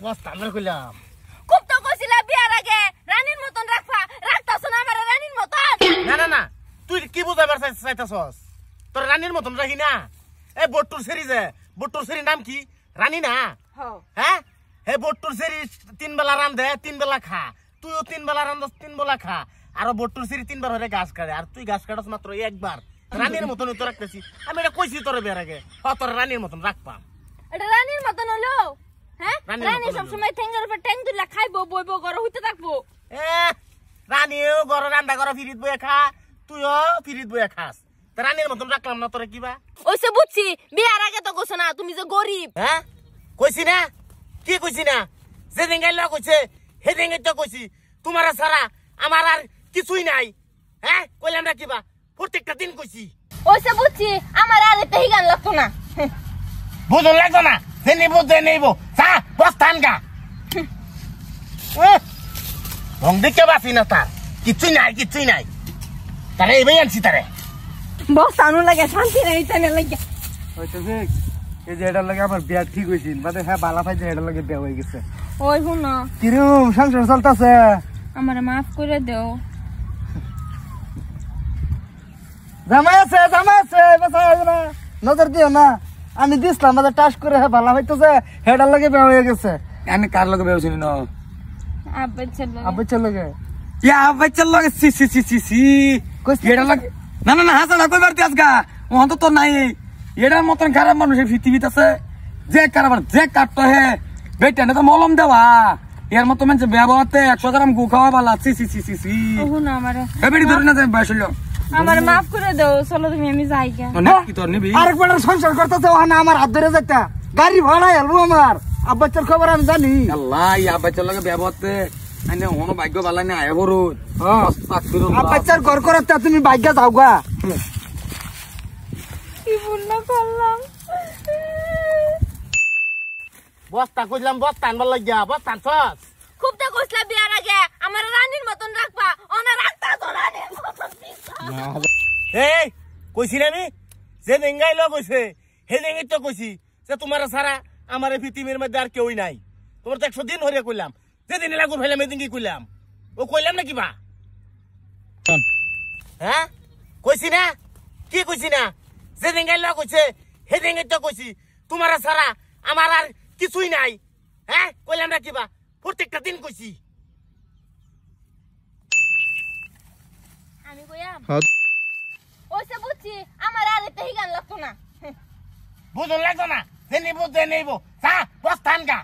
বস্তা আমরা কইলাম খুব তো কইছিলা বিয়ার আগে রানীর মতন রাখবা, রাখতাছ না আমারে রানীর মতন। না না না তুই কি বুঝাবার চাইতাছস? তোর রানীর মতন রাখি না। এই বট্টুর সেরি যে বট্টুর সেরি নাম কি? রানী না? হ্যাঁ হে বট্টুর সেরি 3 বেলা রান্ধে 3 বেলা খা, তুইও 3 বেলা রান্ধস 3 বেলা খা। আর বট্টুর সেরি 3 বার হরে ঘাস কাটে, আর তুই ঘাস কাটস মাত্র একবার। রানীর মতন তো রাখতেছি আমি, এটা কইছি তোর বিয়ার আগে। তোর রানীর মতন রাখপাম। এটা রানীর মতন হলো? হ্যাঁ রানী সব সময় ঠ্যাঙ্গের উপর ঠ্যাং তুলে খাইবো, বইবো, গরম হইতে থাকবো। রানীও গরম রান্না করো, ফিরিত বইয়া খা, তুইও ফিরিত বইয়া খাস। রানীর মতন রাখলাম না তোরা কিবা? ওইসে বুঝছি, বিয়ার আগে তো কইছ না তুমি যে গরিব। হ্যাঁ কইছি না? কি কইছি না? যেদিন গাইল কইছে সেদিন তো কইছি তোমার ছাড়া আমার আর কিছুই নাই। হ্যাঁ কইলাম না কিবা? প্রত্যেকটা দিন কইছি। ওইসে বুঝছি, আমার আর এতে গান লাগতো না। বুঝুন লাগতো না, সে নিবো যে নেবো চা বস্তান গা। রং দেখে বাঁচি না, তার কিছুই নাই, কিছুই নাই। তারে এবার আনছি তারে বস্তানো লাগে, শান্তি নাই তানে লাগে। হয়তো ঠিক এই যে এটার লাগে আমার বিয়া ঠিক হয়েছিল, মানে হ্যাঁ বালা পাই যে এটার লাগে বিয়া হয়ে গেছে। ওই হুন কিরম সংসার চলতেছে? আমার মাফ করে দেও। জামাই আছে, জামাই আছে, নজর দিও না। আমি দিছিলাম মাঝে টাস করে, হ্যাঁ বালা হইতেছে, হেটার লাগে বিয়া হয়ে গেছে। আমি কার লগে বিয়া হইছিল না? আব্বাচ্চার লগে। ইয়া আব্বাচ্চার লগে? সি সি সি সি সি এটার লাগে না না না হাসানা কইবার দিয়াস গা। ওহন তো নাই এটার মতন খারাপ মানুষ এই পৃথিবীতে আছে। যে কারবার যে কাটতো হে বেটা না তো মলম দেওয়া, এর মতো মানুষ ব্যবহারতে 100 গ্রাম গু খাওয়া বালা। সি সি সি সি সি হুন আমারে এবারে ধরে না যায় বয়স হইলো। আমার মাফ করে দাও, চলো তুমি, আমি যাই গা। কি তোর নিবি? আরেকবার সংসার করতেছে ওখানে আমার হাত ধরে যাইতা, গাড়ি ভাড়া এলবো আমার। আব্বাচ্চার খবর আমি জানি। আল্লাহ এই আব্বাচ্চার লাগে ব্যবহারতে আইনে হনো ভাগ্য বালা না আয় বড়। আব্বাচ্চার ঘর করতে তুমি ভাগ্য যাও গা। কি ভুল করলাম? বস্তা কইলাম বস্তা আনবার লাগিয়া, বস্তা আনছস? খুব তো কইছলা বিয়ার আগে আমার রানীর মতন রাখবা, ওনা রাখতা তো রানীর মতন। এই কইছি না আমি? যে দেঙ্গাই লোক কইছে হে দেঙ্গাই তো কইছি যে তোমার ছাড়া আমার এই পৃথিবীর মধ্যে আর কেউই নাই। তোমার তো 100 দিন হইয়া কইলাম, যেদিন লাগু ফেলাম এদিন কি কইলাম? ও কইলাম না কিবা? হ্যাঁ কইছি না? কি কইছি না? যে দেঙ্গাই লোক কইছে হে দেঙ্গাই তো কইছি তোমার ছাড়া আমার আর কিছুই নাই। হ্যাঁ কইলাম না কিবা? প্রত্যেকটা দিন কইছি। আমি কইয়াম ওইসে বুঝছি, আমার আর এতে গান লাগতো না। বুঝুন লাগতো না, যে নিবো যে নেবো চা বস্তান গা।